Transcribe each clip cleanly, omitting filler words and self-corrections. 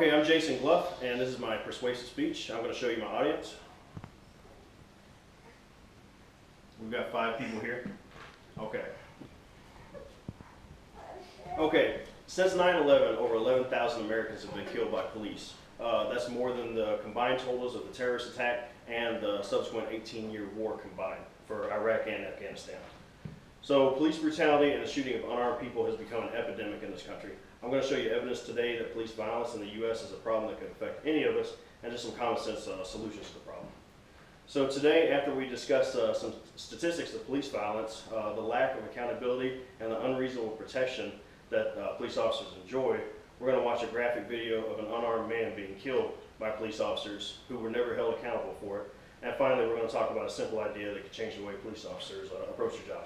Okay, I'm Jason Gluff, and this is my persuasive speech. I'm going to show you my audience. We've got 5 people here. Okay, since 9/11, over 11,000 Americans have been killed by police. That's more than the combined totals of the terrorist attack and the subsequent 18-year war combined for Iraq and Afghanistan. So police brutality and the shooting of unarmed people has become an epidemic in this country. I'm going to show you evidence today that police violence in the U.S. is a problem that could affect any of us, and just some common sense solutions to the problem. So today, after we discuss some statistics of police violence, the lack of accountability and the unreasonable protection that police officers enjoy, we're going to watch a graphic video of an unarmed man being killed by police officers who were never held accountable for it. And finally, we're going to talk about a simple idea that could change the way police officers approach their job.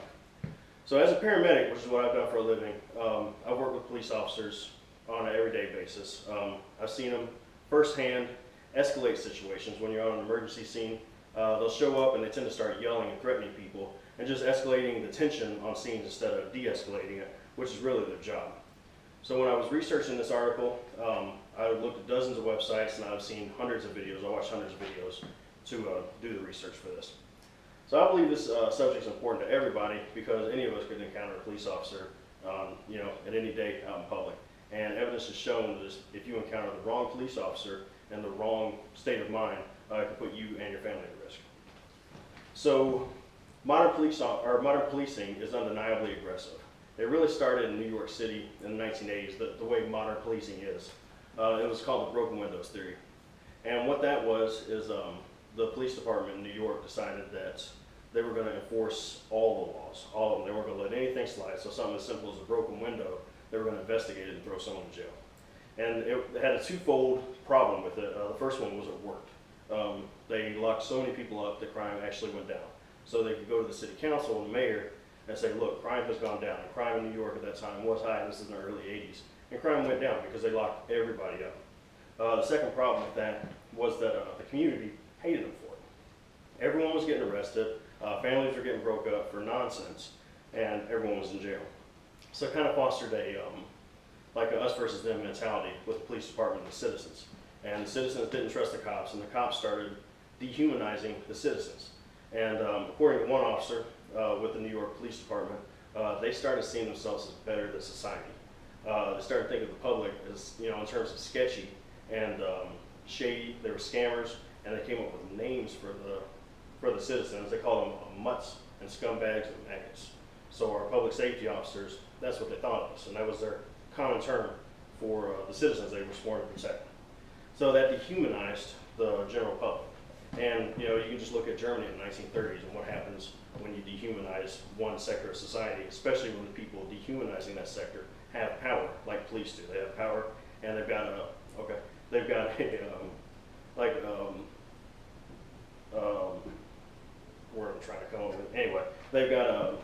So as a paramedic, which is what I've done for a living, I've worked with police officers on an everyday basis. I've seen them firsthand escalate situations. When you're on an emergency scene, they'll show up and they tend to start yelling and threatening people and just escalating the tension on scenes instead of de-escalating it, which is really their job. So when I was researching this article, I looked at dozens of websites and I've seen hundreds of videos. I watched hundreds of videos to do the research for this. So I believe this subject is important to everybody because any of us could encounter a police officer, at any day out in public. And evidence has shown that if you encounter the wrong police officer and the wrong state of mind, it can put you and your family at risk. So modern policing is undeniably aggressive. It really started in New York City in the 1980s, the way modern policing is. It was called the broken windows theory. And what that was is the police department in New York decided that they were going to enforce all the laws, all of them. They weren't going to let anything slide. So something as simple as a broken window, they were going to investigate it and throw someone in jail. And it had a twofold problem with it. The first one was it worked. They locked so many people up that crime actually went down. So they could go to the city council and the mayor and say, look, crime has gone down. And crime in New York at that time was high. This is in the early 80s. And crime went down because they locked everybody up. The second problem with that was that the community hated them for it. Everyone was getting arrested. Families were getting broke up for nonsense. And everyone was in jail. So it kind of fostered a like a us versus them mentality with the police department and the citizens. And the citizens didn't trust the cops, and the cops started dehumanizing the citizens. And according to one officer with the New York Police Department, they started seeing themselves as better than society. They started thinking of the public as, in terms of sketchy and shady. They were scammers, and they came up with names for the citizens. They called them mutts and scumbags and maggots. So our public safety officers, that's what they thought of us, and that was their common term for the citizens they were sworn to protect. So that dehumanized the general public. And you can just look at Germany in the 1930s and what happens when you dehumanize one sector of society, especially when the people dehumanizing that sector have power, like police do. They have power, and they've got word I'm trying to come up with. Anyway, they've got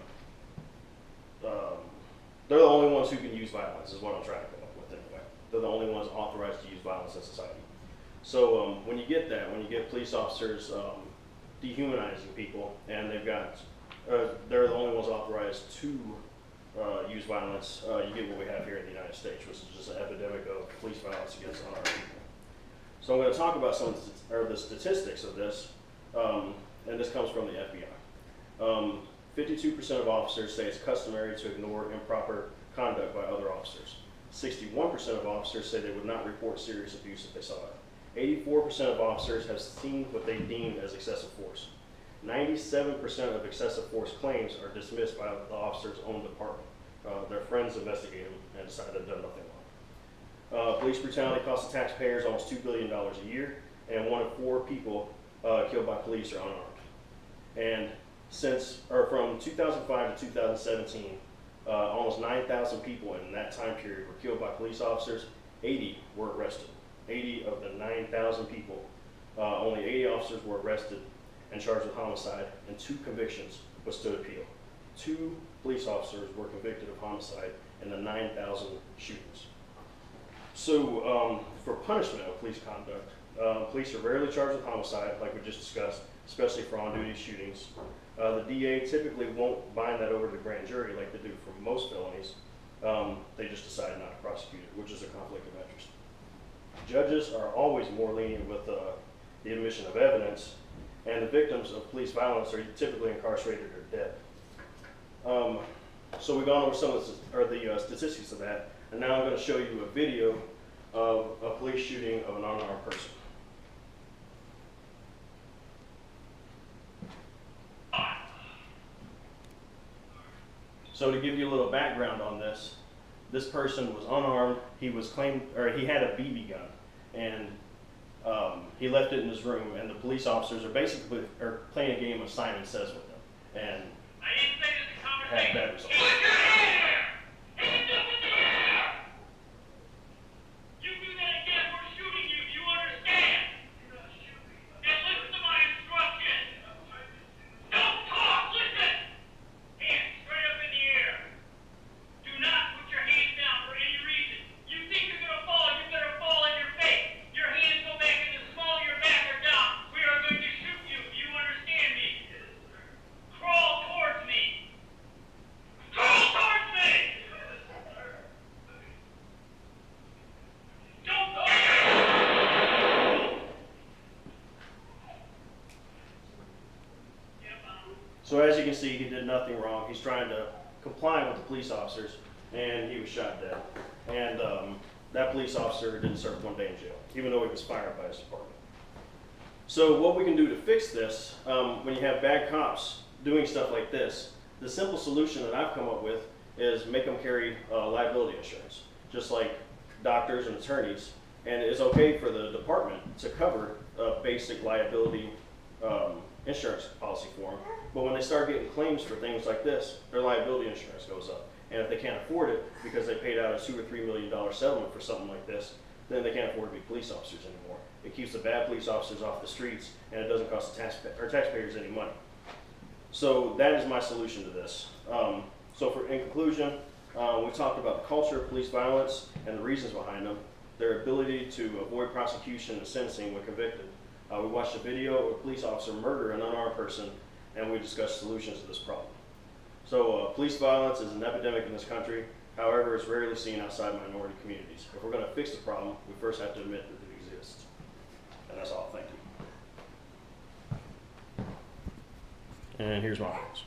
they're the only ones who can use violence, is what I'm trying to come up with anyway. They're the only ones authorized to use violence in society. So when you get that, when you get police officers dehumanizing people, and they're the only ones authorized to use violence, you get what we have here in the United States, which is just an epidemic of police violence against unarmed people. So I'm going to talk about some of the statistics of this, and this comes from the FBI. 52% of officers say it's customary to ignore improper conduct by other officers. 61% of officers say they would not report serious abuse if they saw it. 84% of officers have seen what they deem as excessive force. 97% of excessive force claims are dismissed by the officer's own department. Their friends investigate them and decide they've done nothing wrong. Police brutality costs the taxpayers almost $2 billion a year, and 1 in 4 people killed by police are unarmed. And from 2005 to 2017, almost 9,000 people in that time period were killed by police officers. 80 were arrested. 80 of the 9,000 people, only 80 officers were arrested and charged with homicide, and 2 convictions withstood appeal. 2 police officers were convicted of homicide in the 9,000 shootings. So for punishment of police conduct, police are rarely charged with homicide, like we just discussed, especially for on-duty shootings. The DA typically won't bind that over to the grand jury like they do for most felonies. They just decide not to prosecute it, which is a conflict of interest. Judges are always more lenient with the admission of evidence, and the victims of police violence are typically incarcerated or dead. So we've gone over some of the statistics of that, and now I'm going to show you a video of a police shooting of an unarmed person. So to give you a little background on this, this person was unarmed. He was claimed, or he had a BB gun, and he left it in his room. And the police officers are basically playing a game of Simon Says with him, and had bad results. So as you can see, he did nothing wrong. He's trying to comply with the police officers, and he was shot dead. And that police officer didn't serve 1 day in jail, even though he was fired by his department. So what we can do to fix this, when you have bad cops doing stuff like this, the simple solution that I've come up with is make them carry liability insurance, just like doctors and attorneys. And it's okay for the department to cover a basic liability insurance policy for them. But when they start getting claims for things like this, their liability insurance goes up. And if they can't afford it because they paid out a $2 or $3 million settlement for something like this, then they can't afford to be police officers anymore. It keeps the bad police officers off the streets, and it doesn't cost the taxpayers any money. So that is my solution to this. In conclusion, we talked about the culture of police violence and the reasons behind them, their ability to avoid prosecution and sentencing when convicted. We watched a video of a police officer murder an unarmed person, and we discussed solutions to this problem. So police violence is an epidemic in this country. However, it's rarely seen outside minority communities. If we're going to fix the problem, we first have to admit that it exists. And that's all. Thank you. And here's my office.